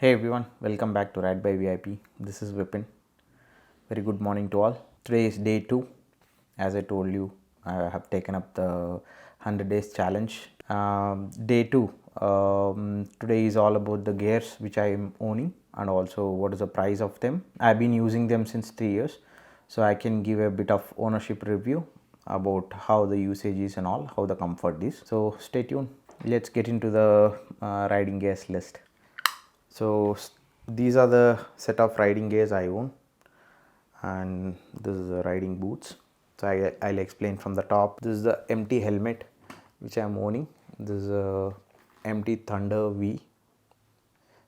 Hey everyone, welcome back to Ride by VIP. This is Vipin. Very good morning to all. Today is day 2. As I told you, I have taken up the 100 days challenge. Day 2. Today is all about the gears which I am owning and also what is the price of them. I've been using them since 3 years, so I can give a bit of ownership review about how the usage is and all, how the comfort is. So stay tuned. Let's get into the riding gears list. So these are the set of riding gears I own, and this is the riding boots. So I'll explain from the top. This is the MT helmet which I am owning. This is a MT Thunder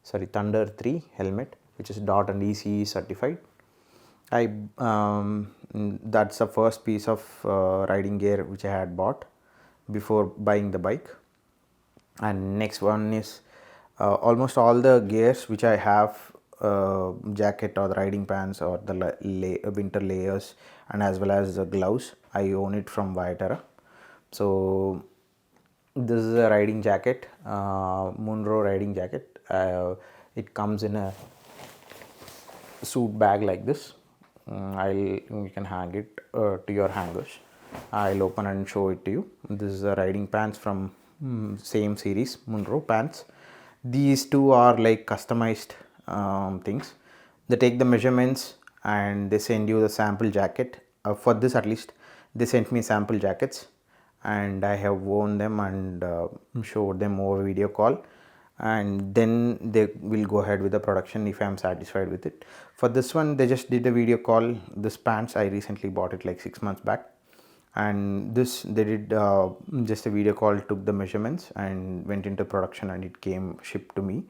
Thunder 3 helmet, which is DOT and ECE certified. That's the first piece of riding gear which I had bought before buying the bike. And next one is almost all the gears which I have, jacket or the riding pants or the winter layers, and as well as the gloves, I own it from Viterra. So this is a riding jacket, Munro riding jacket. It comes in a suit bag like this. You can hang it to your hangers. I'll open and show it to you. This is the riding pants from same series, Munro pants. These two are like customized things. They take the measurements and they send you the sample jacket. For this at least, they sent me sample jackets, and I have worn them and showed them over video call, and then they will go ahead with the production if I am satisfied with it. For this one, they just did a video call. This pants I recently bought it like 6 months back, and this they did just a video call, took the measurements and went into production, and it came shipped to me,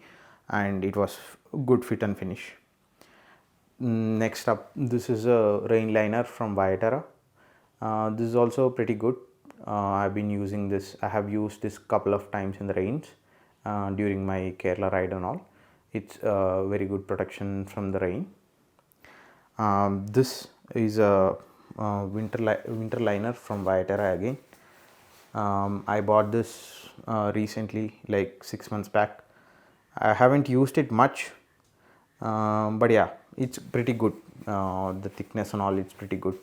and it was good fit and finish. Next up, this is a rain liner from Viterra. This is also pretty good. I've been using this. I have used this couple of times in the rains during my Kerala ride and all. It's very good protection from the rain. This is a winter liner from Viterra again. I bought this recently, like 6 months back. I haven't used it much, but yeah, it's pretty good. The thickness and all, it's pretty good.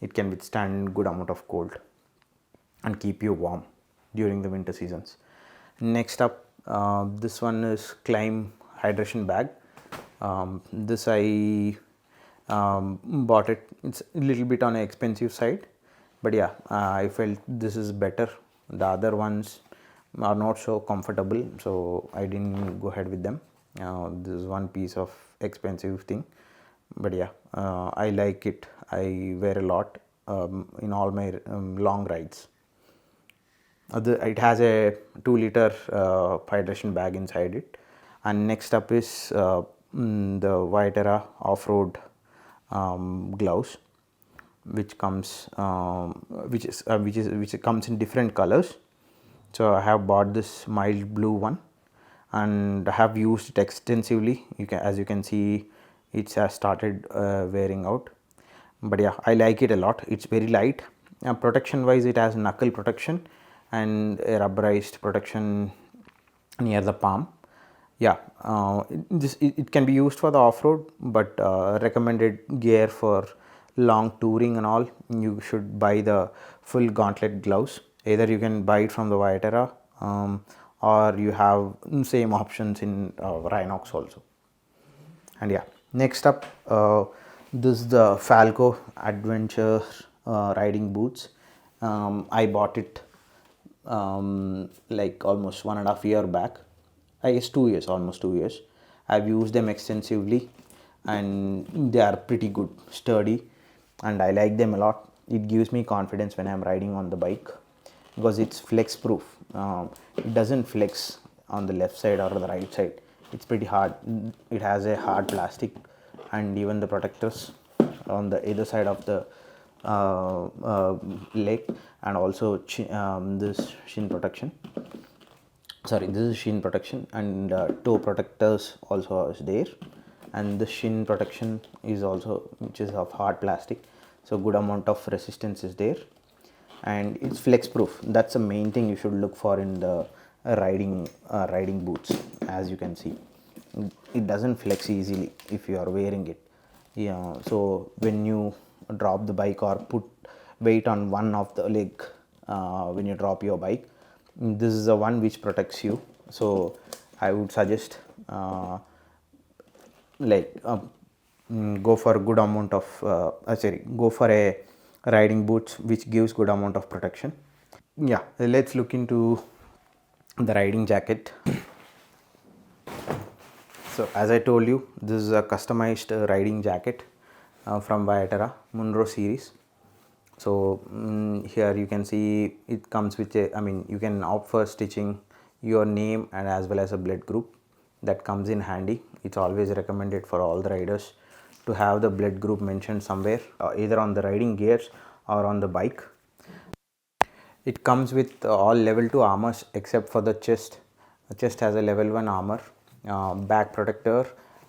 It can withstand good amount of cold and keep you warm during the winter seasons. Next up, this one is Climb hydration bag. This I bought it. It's a little bit on the expensive side, but yeah, I felt this is better. The other ones are not so comfortable, so I didn't go ahead with them. This is one piece of expensive thing, but yeah, I like it. I wear a lot in all my long rides. It has a 2-liter hydration bag inside it. And next up is the Viterra off-road gloves, which comes which comes in different colors. So I have bought this mild blue one, and I have used it extensively. As you can see, it has started wearing out, but yeah, I like it a lot. It's very light. Protection wise, it has knuckle protection and a rubberized protection near the palm. Yeah, it can be used for the off-road, but recommended gear for long touring and all, you should buy the full gauntlet gloves. Either you can buy it from the Viterra, or you have same options in Rhinox also. And yeah, next up, this is the Falco Adventure riding boots. I bought it like almost 1.5 years back. I guess 2 years, almost 2 years. I've used them extensively, and they are pretty good, sturdy, and I like them a lot. It gives me confidence when I'm riding on the bike because it's flex proof. It doesn't flex on the left side or the right side. It's pretty hard. It has a hard plastic, and even the protectors on the either side of the leg, and also this shin protection. This is shin protection, and toe protectors also is there, and the shin protection is also, which is of hard plastic, so good amount of resistance is there, and it's flex proof. That's the main thing you should look for in the riding boots, as you can see. it doesn't flex easily if you are wearing it. Yeah, so when you drop the bike or put weight on one of the leg, when you drop your bike, this is the one which protects you. So I would suggest like go for a good amount of sorry, go for a riding boots which gives good amount of protection. Yeah, let's look into the riding jacket. So as I told you, this is a customized riding jacket from Viterra Munro series. So here you can see it comes with a, I mean, you can opt for stitching your name and as well as a blood group. That comes in handy. It's always recommended for all the riders to have the blood group mentioned somewhere, either on the riding gears or on the bike. It comes with all level 2 armors except for the chest. The chest has a level 1 armor, back protector,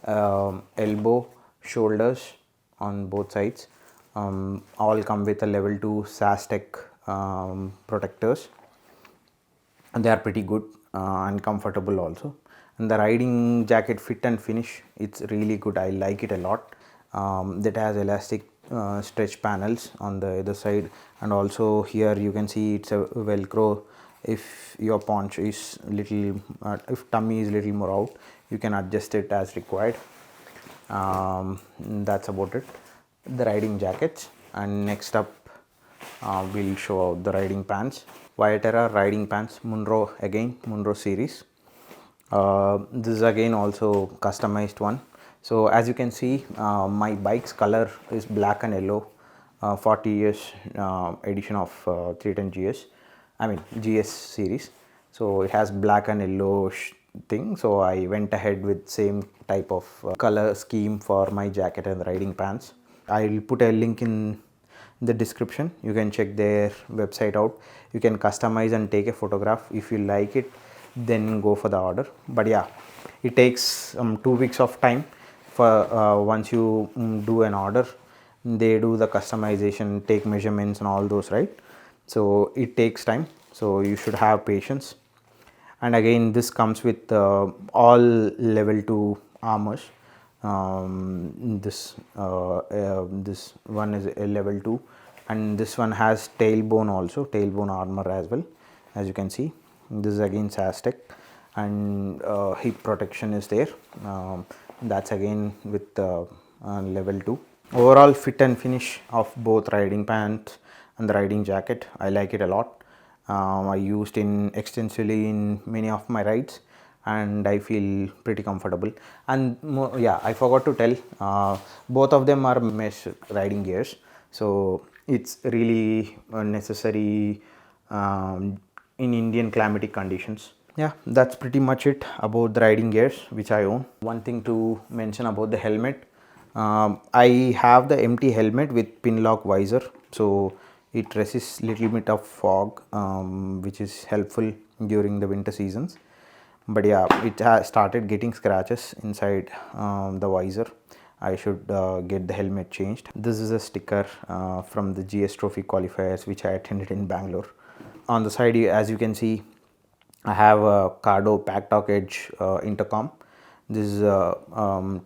elbow, shoulders on both sides. All come with a level 2 SASTEC protectors. And they are pretty good and comfortable also. And the riding jacket fit and finish, it's really good. I like it a lot. That has elastic stretch panels on the other side, and also here you can see it's a velcro. If your paunch is little if tummy is little more out, you can adjust it as required. That's about it, the riding jackets. And next up, we'll show out the riding pants. Viterra riding pants, Munro, again Munro series. This is again also customized one. So as you can see, my bike's color is black and yellow, 40 years edition of 310 GS, I mean GS series. So it has black and yellow thing, so I went ahead with same type of color scheme for my jacket and riding pants. I'll put a link in the description. You can check their website out. You can customize and take a photograph. If you like it, then go for the order. But yeah, it takes 2 weeks of time for once you do an order. They do the customization, take measurements and all those, right? So it takes time, so you should have patience. And again, this comes with all level 2 armors. This one is a level 2, and this one has tailbone also, tailbone armor as well. As you can see, this is again SASTEC, and hip protection is there. That's again with level 2. Overall fit and finish of both riding pants and the riding jacket, I like it a lot. I used in extensively in many of my rides, and I feel pretty comfortable. And yeah, I forgot to tell, both of them are mesh riding gears, so it's really necessary in Indian climatic conditions. Yeah, that's pretty much it about the riding gears which I own. One thing to mention about the helmet, I have the empty helmet with pin lock visor, so it resists little bit of fog, which is helpful during the winter seasons. But yeah, it has started getting scratches inside the visor. I should get the helmet changed. This is a sticker from the GS Trophy qualifiers which I attended in Bangalore. On the side, as you can see, I have a Cardo Packtalk Edge intercom. This is a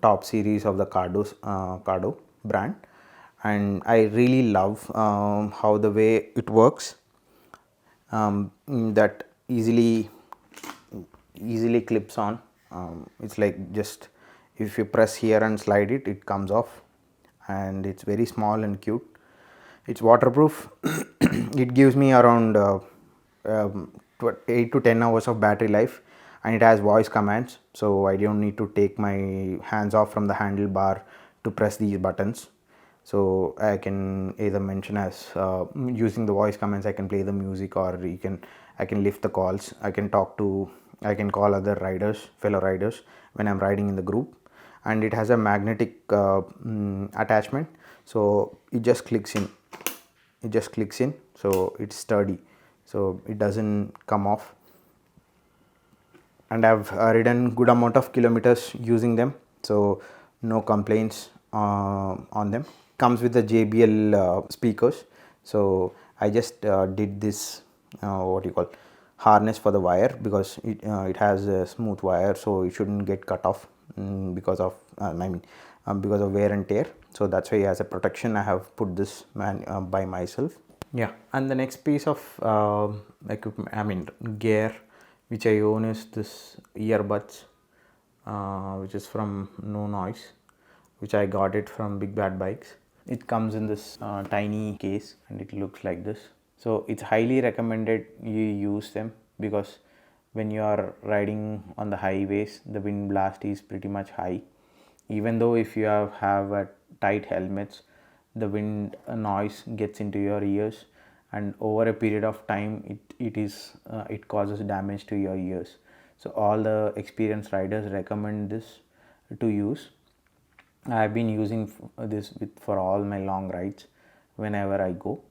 top series of the Cardo brand, and I really love how the way it works. That easily clips on. It's like just if you press here and slide it, it comes off, and it's very small and cute. It's waterproof. It gives me around 8 to 10 hours of battery life, and it has voice commands, so I don't need to take my hands off from the handlebar to press these buttons. So I can either mention as using the voice commands, I can play the music, or I can lift the calls, I can call other riders, fellow riders, when I'm riding in the group. And it has a magnetic attachment, so it just clicks in, so it's sturdy, so it doesn't come off. And I've ridden good amount of kilometers using them, so no complaints on them. Comes with the JBL speakers, so I just did this what you call harness for the wire, because it has a smooth wire, so it shouldn't get cut off because of because of wear and tear. So that's why as a protection I have put this by myself. Yeah, and the next piece of equipment, gear which I own is this earbuds, which is from No Noise, which I got it from Big Bad Bikes. It comes in this tiny case and it looks like this. So it's highly recommended you use them, because when you are riding on the highways, the wind blast is pretty much high. Even though if you have a tight helmets, the wind noise gets into your ears, and over a period of time it causes damage to your ears. So all the experienced riders recommend this to use. I've been using this for all my long rides whenever I go.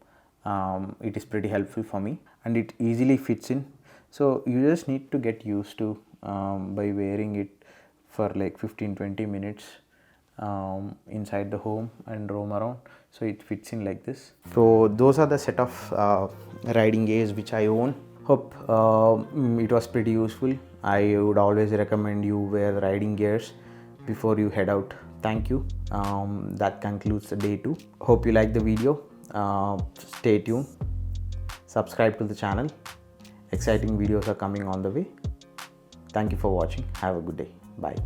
It is pretty helpful for me and it easily fits in. So you just need to get used to by wearing it for like 15-20 minutes inside the home and roam around. So it fits in like this. So those are the set of riding gears which I own. Hope it was pretty useful. I would always recommend you wear riding gears before you head out. Thank you. That concludes the day 2. Hope you like the video. Stay tuned. Subscribe to the channel. Exciting videos are coming on the way. Thank you for watching. Have a good day. Bye.